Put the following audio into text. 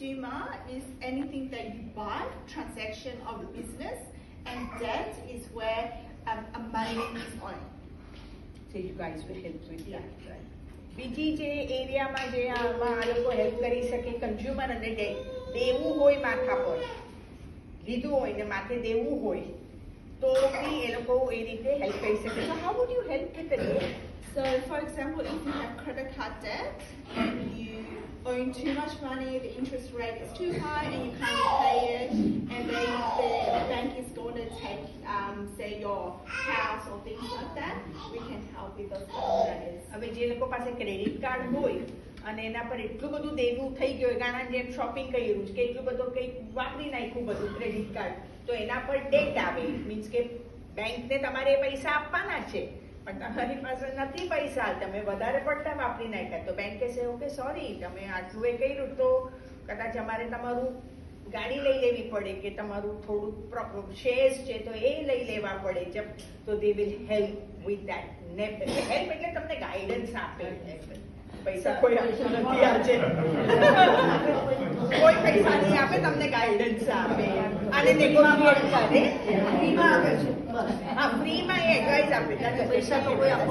consumer is anything that you buy, transaction of the business, and debt is where money is owed. So you guys will help with Yeah. that, right? બીજી જે એરિયામાં જે આમાં આ લોકો help કરી શકે કન્ઝ્યુમર અને દેવું હોય માથા પર લીધું હોય ને માથે દેવું હોય તો બી એ લોકો એ રીતે હેલ્પ કરી શકે. So how would you help with the loan? So, for example, if you have credit card debt and you own too much money, the interest rate is too high and you can't pay it, and then the bank is going to take, say, your house or things like that, we can help with those loans. હવે જે લોકો પાસે credit card હોય અને એના પર એટલું બધું દેવું થઈ ગયું કારણ જેમ શોપિંગ કર્યું કે એટલું બધું કંઈક વાપરી નાખ્યું બધું ક્રેડિટ કાર્ડ તો એના પર ડેટ આવે મીન્સ કે બેંકને તમારે પૈસા આપવાના છે પણ તમારી પાસે નથી પૈસા તમે વધારે પડતા વાપરી નાખ્યા તો બેંક કહેશે ઓકે સોરી તમે આટલું એ કર્યું તો કદાચ અમારે તમારું ગાડી લઈ લેવી પડે કે તમારું થોડું શેર્સ છે તો એ લઈ લેવા પડે તો they will help with that help એટલે તમને ગાઈડન્સ આપે પૈસા કોઈ આપતું નથી આજે કોઈ પૈસા નહીં આપે તમને ગાઈડન્સ આપે અને નેગોશિએટ કરે ફ્રીમાં આપે છે હા ફ્રીમાં એ એડવાઇસ આપે પૈસા તો કોઈ આપે